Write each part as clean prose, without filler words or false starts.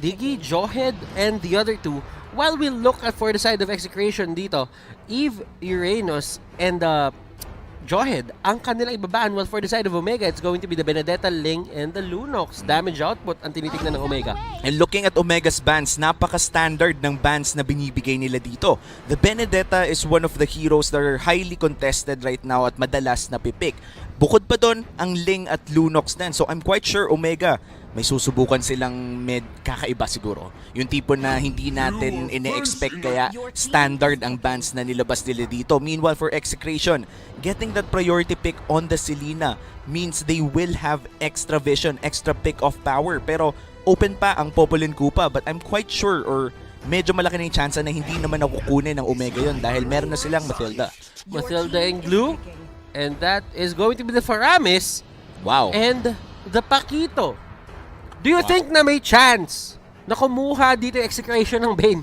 Diggy, Johed, and the other two. While we look at for the side of execution dito, Eve, Uranus, and Johed, ang kanilang ibabaan. While for the side of Omega, it's going to be the Benedetta, Ling, and the Lunox. Damage output ang tinitignan ng Omega. And looking at Omega's bans, napaka-standard ng bans na binibigay nila dito. The Benedetta is one of the heroes that are highly contested right now at madalas na pipick. Bukod pa doon, ang Ling at Lunox din. So I'm quite sure Omega, may susubukan silang kakaiba siguro. Yung tipo na hindi natin ine-expect kaya standard ang bans na nilabas nila dito. Meanwhile for Execration, getting that priority pick on the Selena means they will have extra vision, extra pick of power. Pero open pa ang Popolin Kupa, but I'm quite sure or medyo malaki na yung chance na hindi naman nakukunin ng Omega yon dahil meron na silang Matilda. Matilda and Glue, and that is going to be the Faramis. Wow. And the Paquito. Do you think na may chance na kumuha dito yung execution ng Bane?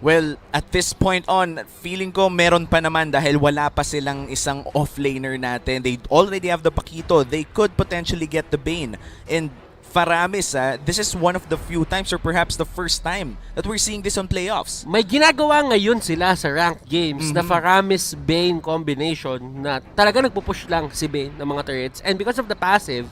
Well, at this point on, feeling ko meron pa naman dahil wala pa silang isang offlaner natin. They already have the Paquito. They could potentially get the Bane. And Faramis, this is one of the few times or perhaps the first time that we're seeing this on playoffs. May ginagawa ngayon sila sa ranked games na Faramis-Bane combination na talaga nagpupush lang si Bane ng mga turrets. And because of the passive,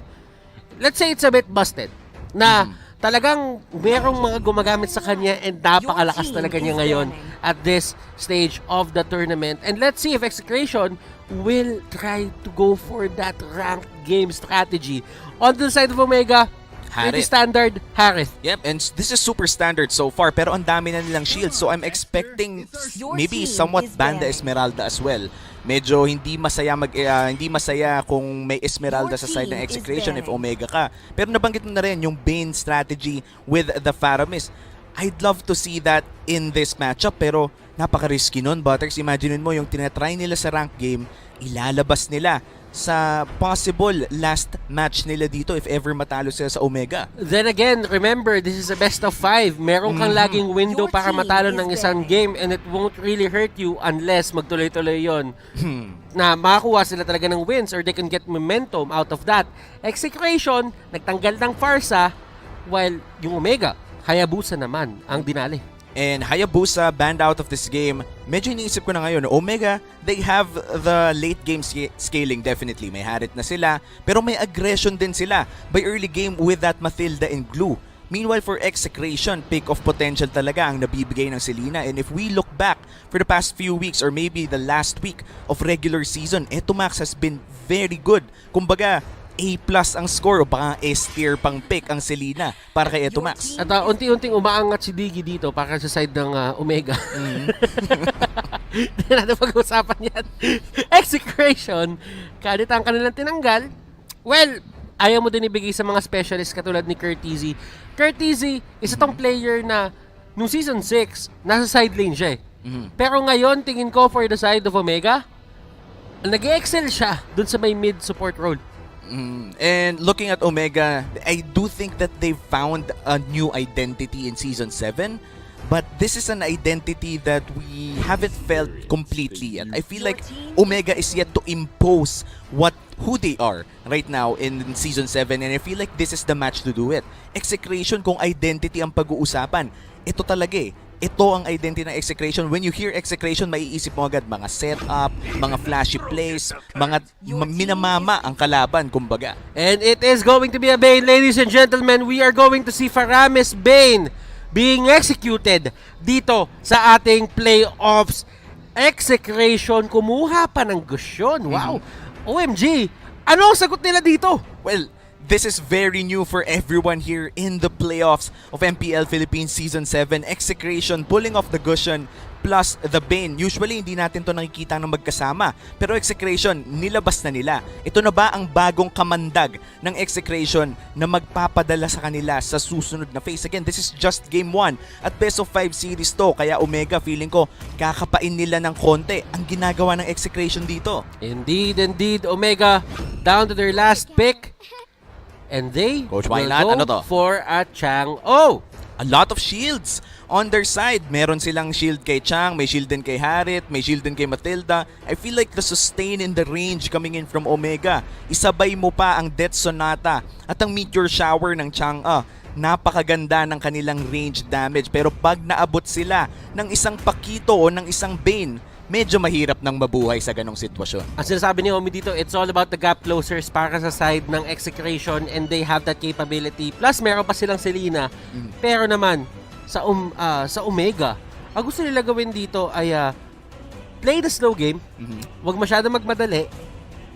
let's say it's a bit busted. Na talagang merong mga gumagamit sa kanya and napakalakas talaga niya ngayon at this stage of the tournament. And let's see if Execration will try to go for that ranked game strategy. On the side of Omega, pretty standard, Harith. Yep, and this is super standard so far pero ang dami na nilang shields so I'm expecting maybe somewhat Banda Esmeralda as well. Medyo hindi masaya kung may Esmeralda sa side ng Execration if Omega ka. Pero nabanggit mo na rin yung Bane strategy with the Faramis. I'd love to see that in this matchup pero napaka-risky nun, Butters. Imagine mo yung tinatry nila sa rank game, ilalabas nila sa possible last match nila dito if ever matalo sila sa Omega. Then again, remember, this is a best of 5. Meron kang laging window para matalo ng isang game and it won't really hurt you unless magtuloy-tuloy yon. Na makakuha sila talaga ng wins or they can get momentum out of that. Execration, nagtanggal ng Farsa while yung Omega, Hayabusa naman ang dinali. And Hayabusa banned out of this game. Medyo iniisip ko na ngayon, Omega, they have the late game scaling definitely. May Harit na sila, pero may aggression din sila by early game with that Matilda and Glue. Meanwhile for Execration, pick of potential talaga ang nabibigay ng Selena. And if we look back for the past few weeks or maybe the last week of regular season, Etomax has been very good. Kumbaga, A+ ang score o baka S-tier pang pick ang Selena para kay Etomax. At unti-unting umaangat si Diggy dito para sa side ng Omega. Hindi natin pag-usapan yan. Execration, kahit ang kanilang tinanggal, well, ayaw mo din ibigay sa mga specialist katulad ni Curtizy. Curtizy, isa tong player na nung season 6, nasa side lane siya eh. Pero ngayon, tingin ko for the side of Omega, nag-excel siya dun sa may mid support role. And looking at Omega, I do think that they've found a new identity in Season 7. But this is an identity that we haven't felt completely yet. I feel like Omega is yet to impose who they are right now in Season 7. And I feel like this is the match to do it. Execration, kung identity ang pag-uusapan, ito talaga eh. Ito ang identity ng Execration. When you hear Execration, maiisip mo agad mga setup, mga flashy plays, mga minamama ang kalaban, kumbaga. And it is going to be a Bane, ladies and gentlemen. We are going to see Faramis Bane being executed dito sa ating playoffs. Execration, kumuha pa ng gusyon. Wow. OMG, ano ang sagot nila dito? Well, this is very new for everyone here in the playoffs of MPL Philippines Season 7. Execration pulling off the Gusion plus the Bane. Usually, hindi natin to nakikita ng magkasama. Pero Execration, nilabas na nila. Ito na ba ang bagong kamandag ng Execration na magpapadala sa kanila sa susunod na phase? Again, this is just Game 1 at Best of 5 series to. Kaya Omega, feeling ko, kakapain nila ng konti ang ginagawa ng Execration dito. Indeed, Omega down to their last pick. And they Coach, will why not? go Ano to? for a Chang'e. A lot of shields on their side. Meron silang shield kay Chang, may shield din kay Harit, may shield din kay Matilda. I feel like the sustain in the range coming in from Omega. Isabay mo pa ang Death Sonata at ang Meteor Shower ng Chang'e. napakaganda ng kanilang range damage. Pero pag naabot sila ng isang Pakito o ng isang Bane, medyo mahirap nang mabuhay sa ganong sitwasyon. Ang sinasabi ni Omi dito, it's all about the gap closers para sa side ng Execration and they have that capability. Plus, meron pa silang Selena. Pero naman, sa Omega, ang gusto nila gawin dito ay play the slow game, wag masyado magmadali,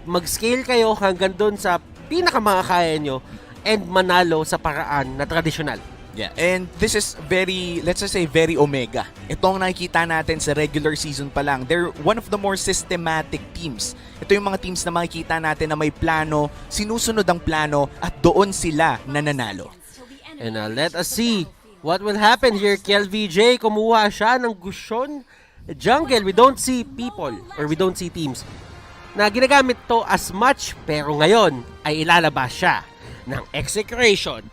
mag-scale kayo hanggang doon sa pinakamakakaya nyo and manalo sa paraan na tradisyonal. Yeah, and this is very, let's just say, very Omega. Itong nakikita natin sa regular season pa lang, they're one of the more systematic teams. Ito yung mga teams na makikita natin na may plano, sinusunod ang plano, at doon sila nananalo. And let us see what will happen here. KLVJ, kumuha siya ng Gusion Jungle. We don't see people, or we don't see teams na ginagamit to as much, pero ngayon ay ilalabas siya ng Execration.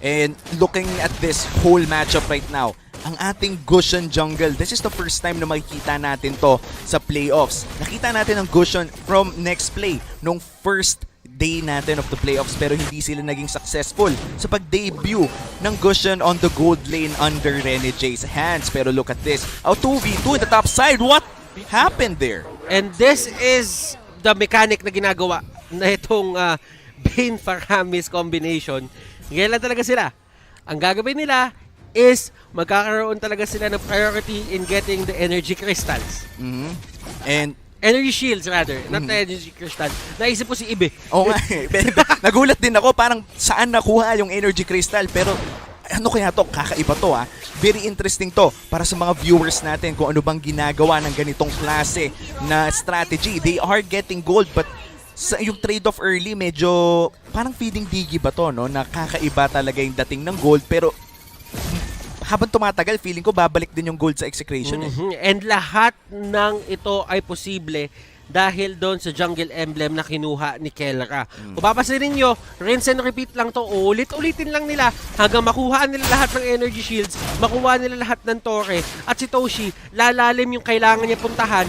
And looking at this whole matchup right now, ang ating Gusion Jungle, this is the first time na makikita natin to sa playoffs. Nakita natin ang Gusion from next play nung first day natin of the playoffs, pero hindi sila naging successful sa pag-debut ng Gusion on the gold lane under Rene J's hands. Pero look at this, 2v2 in the top side. What happened there? And this is the mechanic na ginagawa na itong Bane Faramis combination. Ngayon lang talaga sila. Ang gagawin nila is magkakaroon talaga sila ng priority in getting the energy crystals. And energy shields rather, not the energy crystal. Naisip ko si Ibe. oo nga, nagulat din ako parang saan nakuha yung energy crystal, pero ano kaya to? Kakaiba to ha. Very interesting to para sa mga viewers natin kung ano bang ginagawa ng ganitong klase na strategy. They are getting gold, but sa yung trade-off early, medyo parang feeding digi ba to, no? Nakakaiba talaga yung dating ng gold, pero habang tumatagal, feeling ko babalik din yung gold sa Execration. And lahat ng ito ay posible dahil doon sa jungle emblem na kinuha ni Kelra. Kung papasin nyo, rinse and repeat lang to, ulit-ulitin lang nila hanggang makuha nila lahat ng energy shields, makuha nila lahat ng torre, at si Toshi, lalalim yung kailangan niya puntahan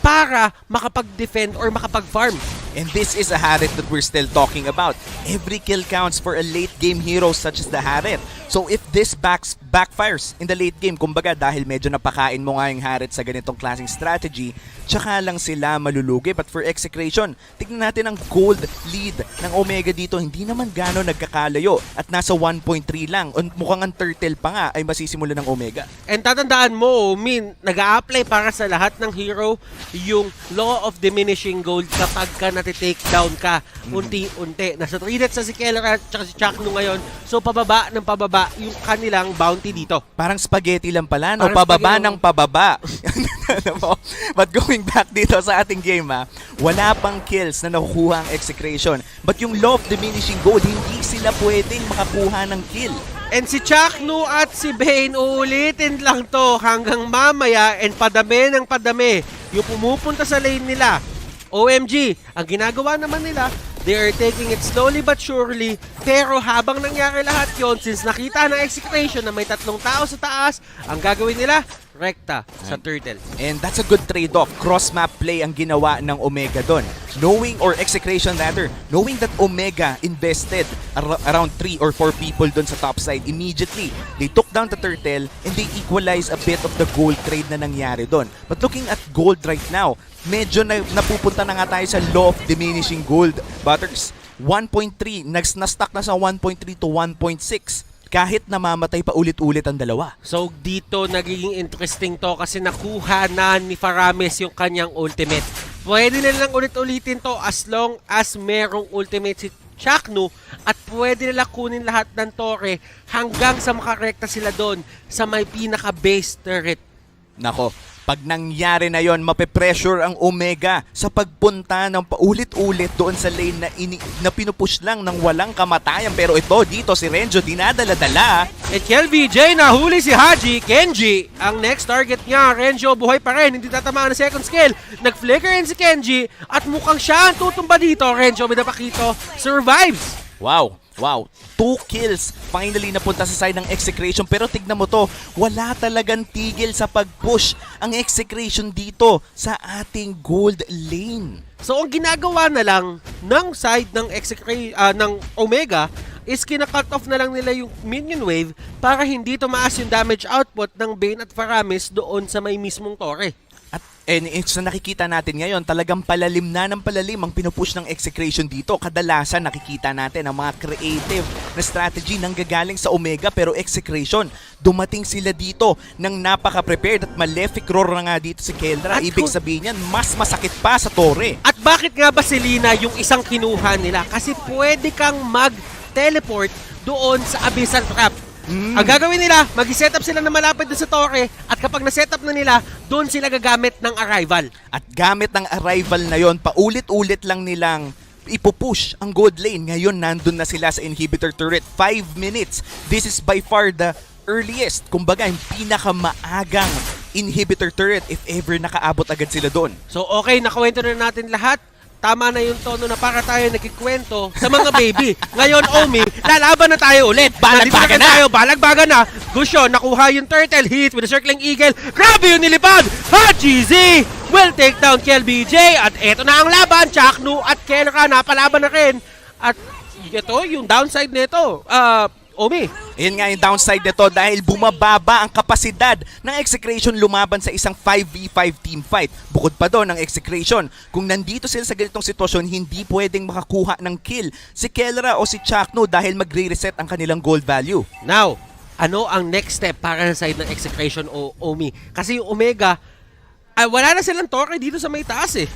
para makapag-defend or makapag-farm. And this is a Harit that we're still talking about. Every kill counts for a late game hero such as the Harit. So if this backfires in the late game, kumbaga dahil medyo napakain mo nga yung Harit sa ganitong klaseng strategy, tsaka lang sila malulugi. But for Execration, tignan natin ang gold lead ng Omega dito. Hindi naman gano'n nagkakalayo at nasa 1.3 lang. Mukhang ang turtle pa nga ay masisimula ng Omega. And tatandaan mo, nag-a-apply para sa lahat ng hero yung law of diminishing gold kapag ka nati-take down ka unti-unti. Nasa 3 deaths na si Kelra at si Chakno ngayon. So pababa ng pababa yung kanilang bounty dito. Parang spaghetti lang pala, no? Parang Pababa spaghetti, ng pababa. But going back dito sa ating game, wala pang kills na nakukuha ang Execration. But yung law of diminishing gold, hindi sila pwedeng makakuha ng kill. And si Chakno at si Bane, uulitin lang to hanggang mamaya and padami ng padami yung pumupunta sa lane nila. OMG, ang ginagawa naman nila, they are taking it slowly but surely, pero habang nangyari lahat yon, since nakita ng Execration na may 3 tao sa taas, ang gagawin nila, rekta sa turtle. And that's a good trade-off. Cross-map play ang ginawa ng Omega doon. Knowing, or Execration rather, knowing that Omega invested around 3 or 4 people doon sa top side, immediately, they took down the turtle and they equalized a bit of the gold trade na nangyari doon. But looking at gold right now, medyo napupunta na nga tayo sa law of diminishing gold. Butters, 1.3, na-stuck na sa 1.3 to 1.6. Kahit namamatay pa ulit-ulit ang dalawa. So dito nagiging interesting to kasi nakuha na ni Faramis yung kanyang ultimate. Pwede nilang ulit-ulitin to as long as merong ultimate si Chakno at pwede nila kunin lahat ng torre hanggang sa makarekta sila doon sa may pinaka-base turret. Nako, pag nangyari na yon, mape-pressure ang Omega sa pagpunta ng paulit-ulit doon sa lane na pinupush lang ng walang kamatayan. Pero ito, dito si Renjo dinadala-dala. At KLVJ, nahuli si Haji. Kenji, ang next target niya. Renjo, buhay pa rin. Hindi tatamaan ng second skill. Nag-flicker in si Kenji at mukhang siya ang tutumba dito. Renjo, Midapakito, survives. Wow, 2 kills finally napunta sa side ng Execration, pero tignan mo to, wala talagang tigil sa pag-push ang Execration dito sa ating gold lane. So ang ginagawa na lang ng side ng ng Omega is kina-cut off na lang nila yung minion wave para hindi tumaas yung damage output ng Bane at Faramis doon sa may mismong tore. At it's na nakikita natin ngayon, talagang palalim na ng palalim ang pinupush ng Execration dito. Kadalasan nakikita natin ang mga creative na strategy nang gagaling sa Omega, pero Execration, dumating sila dito ng napaka-prepared at malefic roar na nga dito si Keldra. At Ibig sabihin yan, mas masakit pa sa Torre. At bakit nga ba si Lina yung isang kinuha nila? Kasi pwede kang mag-teleport doon sa Abyssal Trap. Ang gagawin nila, mag-setup sila na malapit doon sa Torre, at kapag na-setup na nila, doon sila gagamit ng arrival. At gamit ng arrival na yon, paulit-ulit lang nilang ipupush ang gold lane. Ngayon, nandun na sila sa inhibitor turret. 5 minutes. This is by far the earliest. Kumbaga, yung pinakamaagang inhibitor turret if ever nakaabot agad sila doon. So okay, nakwento na natin lahat. Tama na yung tono na para tayo nagkikwento sa mga baby. Ngayon, Omi, lalaban na tayo ulit. Balagbaga Nandito tayo, balagbaga na. Gusyo, nakuha yung turtle, hit with a circling eagle. Grabe yung nilipad! Ha, GZ! Will take down Kel BJ. At eto na ang laban. Chaknu at Kelra napalaban na rin. At ito, yung downside nito. Omi. Ayan nga yung downside nito dahil bumababa ang kapasidad ng Execration lumaban sa isang 5v5 team fight. Bukod pa doon ang Execration, kung nandito sila sa ganitong sitwasyon, hindi pwedeng makakuha ng kill si Kelra o si Chakno dahil magre-reset ang kanilang gold value. Now, ano ang next step para sa side ng Execration o Omi? Kasi yung Omega, wala na silang torre dito sa may taas eh.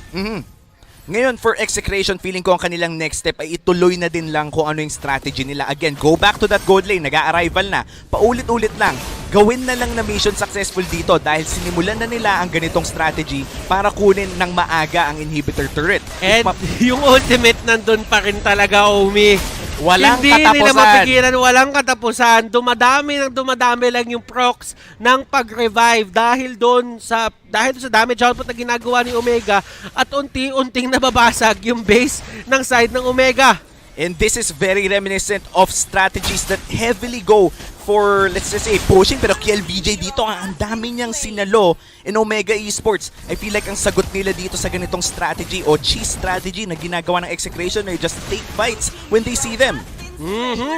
Ngayon, for Execration, feeling ko ang kanilang next step ay ituloy na din lang kung ano yung strategy nila. Again, go back to that gold lane, nag-a-arrival na. Paulit-ulit lang. Gawin na lang na mission successful dito dahil sinimulan na nila ang ganitong strategy para kunin ng maaga ang inhibitor turret. And yung ultimate nandun pa rin talaga, Omi. Walang Hindi katapusan. nila mapigilan, walang katapusan. Dumadami lang yung procs ng pag-revive dahil sa damage output na ginagawa ni Omega, at unti-unting nababasag yung base ng side ng Omega. And this is very reminiscent of strategies that heavily go for, let's just say, pushing. Pero KLBJ dito, ang dami niyang sinalo in Omega Esports. I feel like ang sagot nila dito sa ganitong strategy o cheese strategy na ginagawa ng Execration ay just take fights when they see them.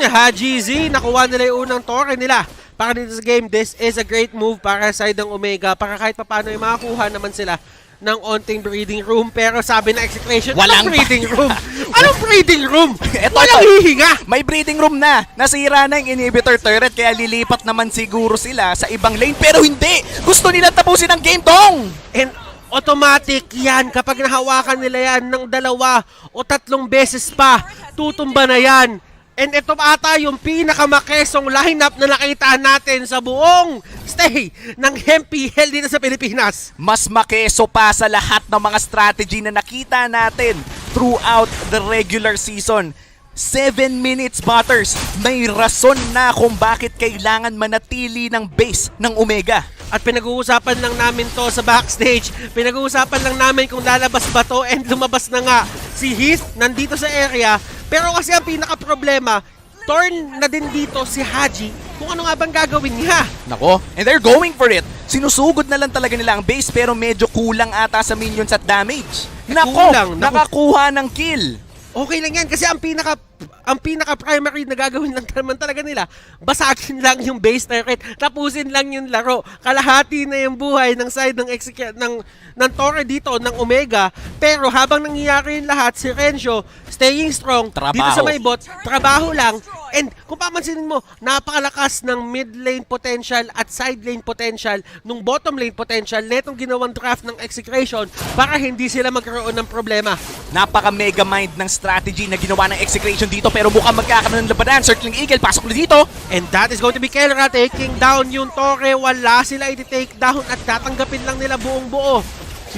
Haji Z, nakuha nila yung unang torre nila para dito sa game. This is a great move para sa side ng Omega para kahit paano ay makakuha naman sila ng onting breathing room. Pero sabi na Execration, Walang anong breathing room? Anong breathing room? Eto, Walang hihinga! May breathing room na. Nasira na yung inhibitor turret kaya lilipat naman siguro sila sa ibang lane. Pero hindi! Gusto nila tapusin ang game, Dong! And automatic yan kapag nahawakan nila yan ng 2 o 3 beses pa, tutumba na yan. And ito ata yung pinakamakesong lineup na nakita natin sa buong stay ng MPL dito sa Pilipinas. Mas makeso pa sa lahat ng mga strategy na nakita natin throughout the regular season. 7 minutes, Butters. May rason na kung bakit kailangan manatili ng base ng Omega. At pinag-uusapan lang namin to sa backstage. Pinag-uusapan lang namin kung lalabas ba to, and lumabas na nga. Si Heath nandito sa area, pero kasi ang pinaka-problema, turn na din dito si Haji kung ano nga bang gagawin niya. Nako, and they're going for it. Sinusugod na lang talaga nila ang base pero medyo kulang ata sa minions at damage. Nako, nakakuha ng kill. Okay lang yan kasi ang pinaka-primary na gagawin lang naman talaga nila, basagin lang yung base turret, tapusin lang yung laro. Kalahati na yung buhay ng side ng Torre dito, ng Omega. Pero habang nangyayari yung lahat, si Renzo, staying strong, dito sa may bot, trabaho lang. And kung papansinin mo, napakalakas ng mid lane potential at side lane potential, nung bottom lane potential, netong ginawang draft ng Execration para hindi sila magkaroon ng problema. Napaka-mega mind ng strategy na ginawa ng Execration dito pero mukhang magkakaroon ng labanan. Circling Eagle, pasok na dito. And that is going to be Kelra taking down yung Torre. Wala sila i-take down at tatanggapin lang nila buong buo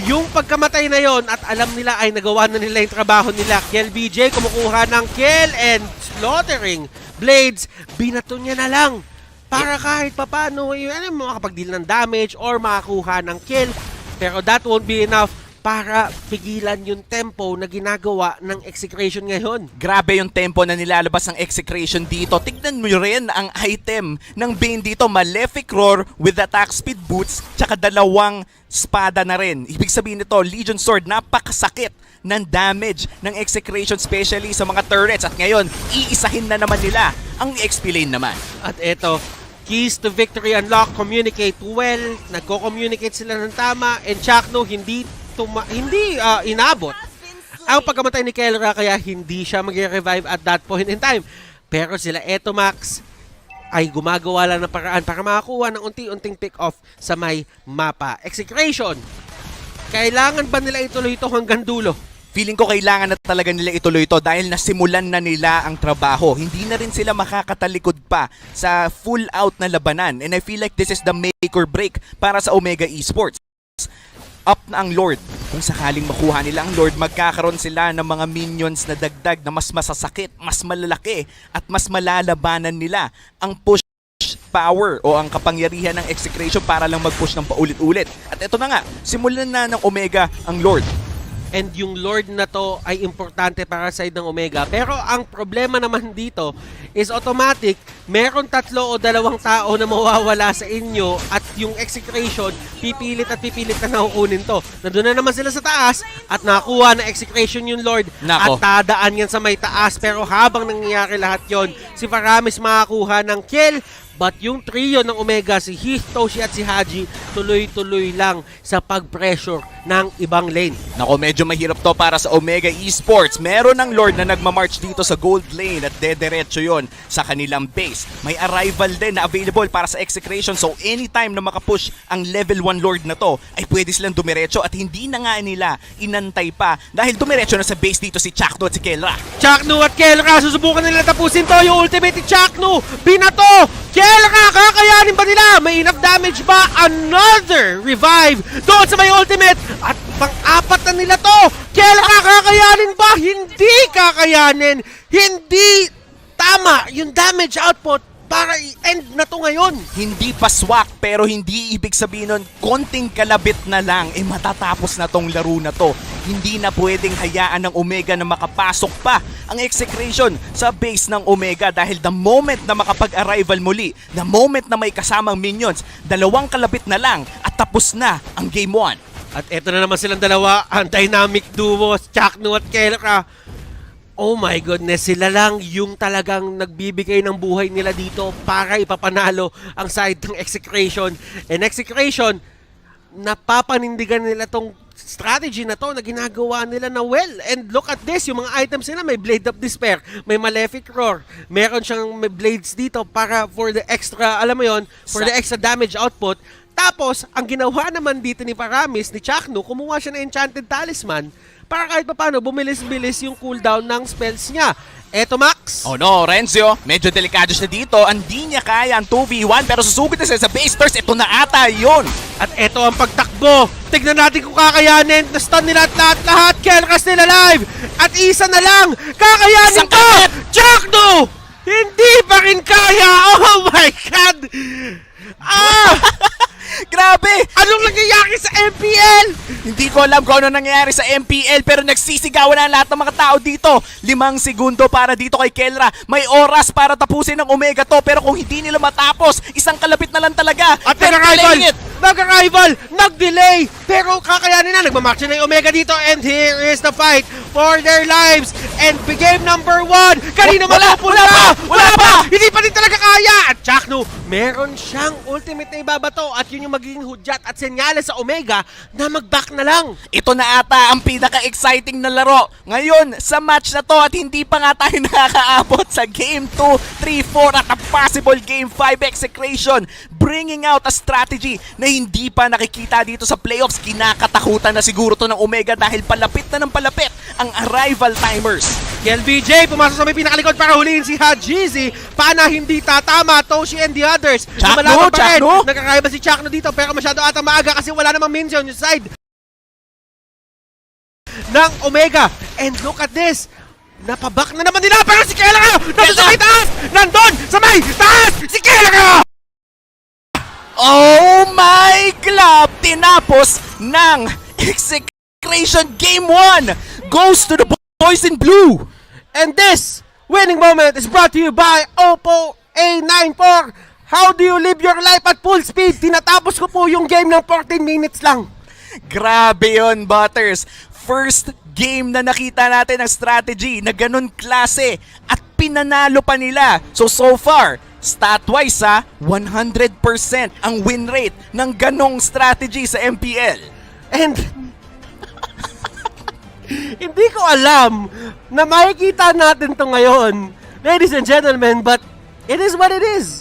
yung pagkamatay na yon, at alam nila ay nagawa na nila yung trabaho nila. Kel BJ kumukuha ng kill and slaughtering Blades. Binato niya na lang para kahit papano makapag-deal ng damage or makakuha ng kill. Pero that won't be enough para pigilan yung tempo na ginagawa ng Execration ngayon. Grabe yung tempo na nilalabas ng Execration dito. Tignan mo rin ang item ng Bane dito. Malefic Roar with attack speed boots tsaka 2 espada na rin. Ibig sabihin nito, Legion Sword, napakasakit ng damage ng Execration, especially sa mga turrets. At ngayon, iisahin na naman nila ang XP lane naman. At eto, keys to victory unlock, communicate well, nagko-communicate sila ng tama, and Chakno hindi inabot ang pagkamatay ni Kelra, kaya hindi siya mag-revive at that point in time. Pero sila Etomax ay gumagawa lang ng paraan para makakuha ng unti-unting pick-off sa may mapa. Execration, kailangan ba nila ituloy ito hanggang dulo? Feeling ko kailangan na talaga nila ituloy ito dahil nasimulan na nila ang trabaho. Hindi na rin sila makakatalikod pa sa full out na labanan. And I feel like this is the make or break para sa Omega Esports. Up na ang Lord. Kung sakaling makuha nila ang Lord, magkakaroon sila ng mga minions na dagdag na mas masasakit, mas malalaki, at mas malalabanan nila ang push power o ang kapangyarihan ng Execration para lang mag-push ng paulit-ulit. At ito na nga, simulan na ng Omega ang Lord. And yung Lord na to ay importante para sa side ng Omega. Pero ang problema naman dito is automatic, meron 3 o 2 tao na mawawala sa inyo at yung Execration, pipilit na nakukunin to. Nandun na naman sila sa taas at nakuha na Execration yung Lord. Nako. At tadaan yan sa may taas. Pero habang nangyayari lahat yon, si Faramis makakuha ng kill. But yung trio ng Omega, si Heath, Toshi at si Haji, tuloy-tuloy lang sa pag-pressure ng ibang lane. Nako, medyo mahirap to para sa Omega Esports. Meron ng Lord na nagmamarch dito sa gold lane at dederecho yon sa kanilang base. May arrival din na available para sa Execration, so anytime na makapush ang level 1 Lord na to, ay pwede silang dumiretso at hindi na nga nila inantay pa dahil dumiretso na sa base dito si Chakno at si Kelra. Chakno at Kelra, susubukan nila tapusin to. Yung ultimate ni Chakno, binato! Kelra, kakayanin ba nila? May enough damage ba? Another revive doon sa may ultimate. At pang-apat na nila to. Kelra, kakayanin ba? Hindi kakayanin. Hindi tama yung damage output para i-end na to ngayon. Hindi paswak pero hindi ibig sabihin nun konting kalabit na lang matatapos na tong laro na to. Hindi na pwedeng hayaan ng Omega na makapasok pa ang Execration sa base ng Omega dahil the moment na makapag-arrival muli, the moment na may kasamang minions, 2 kalabit na lang at tapos na ang Game 1. At eto na naman silang dalawa, ang dynamic duo, Chakno at Kelra. Oh my goodness, sila lang yung talagang nagbibigay ng buhay nila dito para ipapanalo ang side ng Execration. And Execration, napapanindigan nila tong strategy na to na ginagawa nila na well. And look at this, yung mga items nila, may Blade of Despair, may Malefic Roar, meron siyang may blades dito para for the extra, alam mo yon, for the extra damage output. Tapos, ang ginawa naman dito ni Faramis, ni Chakno, kumuha siya ng Enchanted Talisman para kahit paano bumilis-bilis yung cooldown ng spells niya. Eto, Max. Oh no, Renzo, medyo delikado siya dito. Hindi niya kaya ang 2v1 pero susugod na siya sa base first. Ito na ata yun. At eto ang pagtakbo. Tignan natin kung kakayanin. Na-stun nila at lahat. Kelras nila live. At isa na lang. Kakayanin Isang ko! kagat! Chakno! Hindi pa rin kaya. Oh my God! Ah! Grabe! Anong nangyayari sa MPL? Hindi ko alam kung ano nangyayari sa MPL pero nagsisigawan na lahat ng mga tao dito. 5 segundo para dito kay Kelra. May oras para tapusin ng Omega to pero kung hindi nila matapos, isang kalapit na lang talaga. At nag-arrival, nag-delay, pero kakayanin na, nagmamarch na yung Omega dito and here is the fight for their lives and game number 1. Kanina Wala pa! Hindi pa rin talaga kaya. At Chakno, meron siyang ultimate na ibabato at yun yung magiging hudyat at senyales sa Omega na mag-back na lang. Ito na ata ang pinaka-exciting na laro ngayon sa match na to at hindi pa nga tayo nakakaabot sa Game 2, 3, 4 at a possible Game 5 Execration, bringing out a strategy na hindi pa nakikita dito sa playoffs. Kinakatakutan na siguro to ng Omega dahil palapit na ng palapit ang arrival timers. KLBJ pumasok sa may pinakalikod para huliin si Hajizi. Pana hindi tatama, Toshi and the others. Chakno! Nagkakaya ba si Chakno dito pero masyado ata maaga kasi wala namang minion yung side ng Omega. And look at this. Napabak na naman nila pero si Kelra! Nandun sa may taas! Nandun sa may taas! Si Kelra! Oh my God! Tinapos ng Execration Game 1 goes to the boys in blue. And this winning moment is brought to you by Oppo A94. How do you live your life at full speed? Tinatapos ko po yung game ng 14 minutes lang. Grabe yun, Butters. First game na nakita natin ng strategy na ganun klase at pinanalo pa nila. So far, stat-wise 100% ang win rate ng ganong strategy sa MPL. And hindi ko alam na makikita natin to ngayon, ladies and gentlemen, but it is what it is.